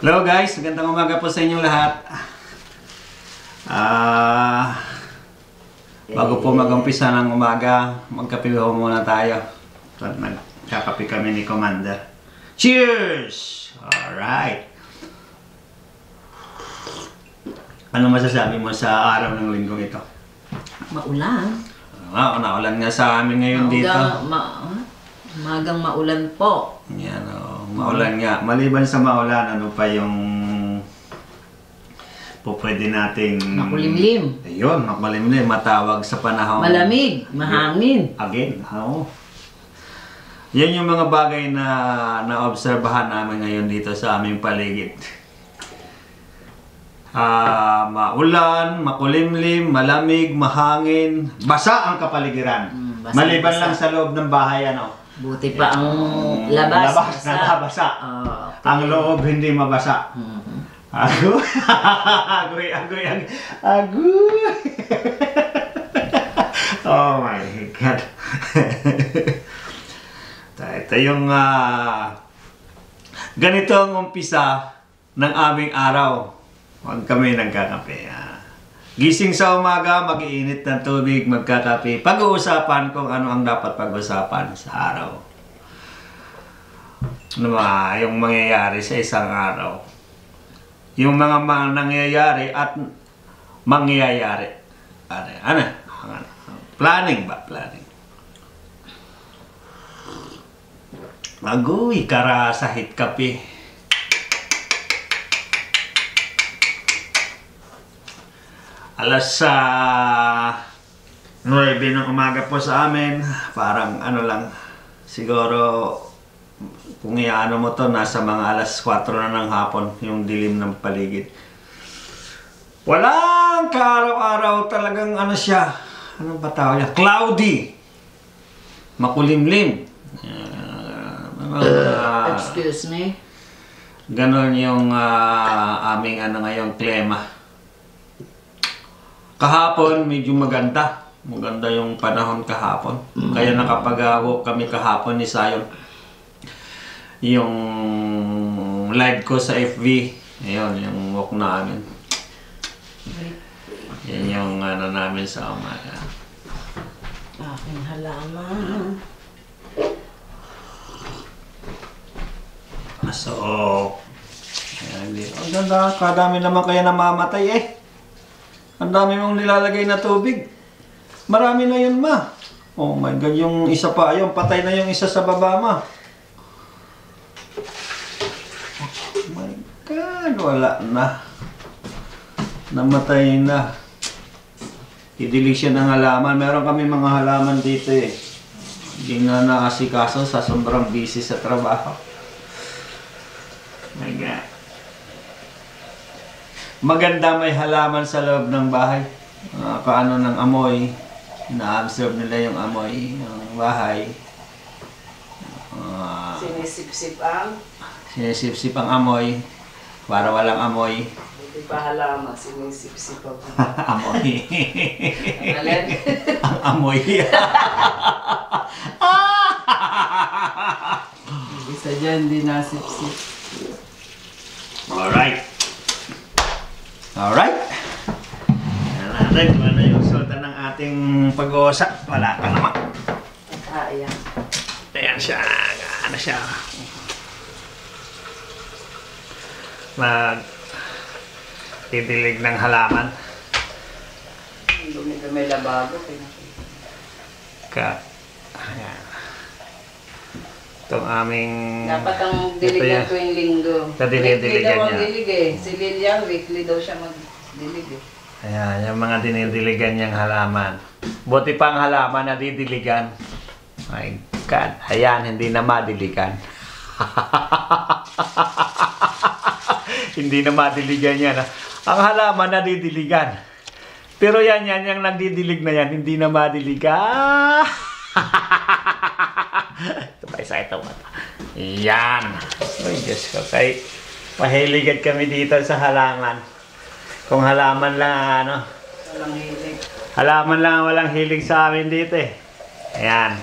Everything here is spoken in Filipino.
Hello guys, magandang umaga po sa inyong lahat. Bago po mag-umpisa ng umaga, magkape po muna tayo. Nagkakape kami ni Commander. Cheers! Alright. Ano masasabi mo sa araw ng linggong ito? Maulan. Naulan nga sa amin ngayon dito. Magang maulan po. Yan o, maulan nga. Maliban sa maulan, ano pa yung po pwede nating Makulimlim. Ayun, makulimlim, matawag sa panahon. Malamig, mahangin. Again, oo. Yan yung mga bagay na naobserbahan namin ngayon dito sa aming paligid. Maulan, makulimlim, malamig, mahangin, basa ang kapaligiran. Basa, Maliban basa lang sa loob ng bahay, ano. Buti pa ang labas. Nabasa. Okay. Ang loob hindi mabasa. Agoy. Oh my God. Ito yung ganito ang umpisa ng aming araw. Huwag kami nagkakape. Gising sa umaga, mag-iinit ng tubig, magkakape. Pag-uusapan kung ano ang dapat pag-usapan sa araw. Ano ba yung mangyayari sa isang araw? Yung mga nangyayari at mangyayari. Ano? Planning ba? Planning. Agoy, karasahit kape. Alas 9 ng umaga po sa amin. Parang ano lang, siguro kung iano mo to, nasa mga alas 4 na ng hapon yung dilim ng paligid. Walang kaaraw-araw, talagang ano siya, ano ba tawag niya? Cloudy, makulimlim. Excuse me. Ganon yung aming ano ngayong klima. Kahapon medyo maganda. Maganda yung panahon kahapon. Kaya nakapag-walk kami kahapon ni Sayon. Yung live ko sa FB. Ayun, yung walk namin. Yan yung ano namin sa umaga. Aking halaman. So, ang ganda. Kadami naman kaya namamatay eh. Ang dami mong nilalagay na tubig. Marami na yun, ma. Oh my God, yung isa pa, yung patay na yung isa sa baba, ma. Oh my God, wala na. Namatay na. Idilig siya ng halaman. Meron kami mga halaman dito eh. Hindi na nakasikaso sa sobrang busy sa trabaho. Oh my God. Maganda may halaman sa loob ng bahay. Kaano ng amoy. Na-absorb nila yung amoy ng bahay. Sinisip-sip ang amoy. Para walang amoy. Buti pa halaman, sinisip-sip ako. Amoy. Alin? Ang amoy. Isa dyan, di nasip-sip. Alright. Alright. Yan natin kung ano yung resulta ng ating pag-uusap. Wala ka naman. Ayan. Ayan siya. Ano siya. Magdidilig ng halaman. Dumi may labago. Ayan. Itong aming... Dapat ang diligan ko yung linggo. Dinidiligan niya. Dilig eh. Si Lilian, weekly daw siya mag-dilig eh. Ayan, yung mga dinidiligan niyang halaman. Buti pa ang halaman na didiligan. My God. Ayan, hindi na madiligan. Hindi na madiligan yan. Ang halaman na didiligan. Pero yan, yung nagdidilig na yan, hindi na madiligan. Ito pa isa ito. Yan. Ay, Diyos ko. Kay mahiligan kami dito sa halaman. Kung halaman lang, ano. Walang hilig. Halaman lang walang hilig sa amin dito eh. Ayan.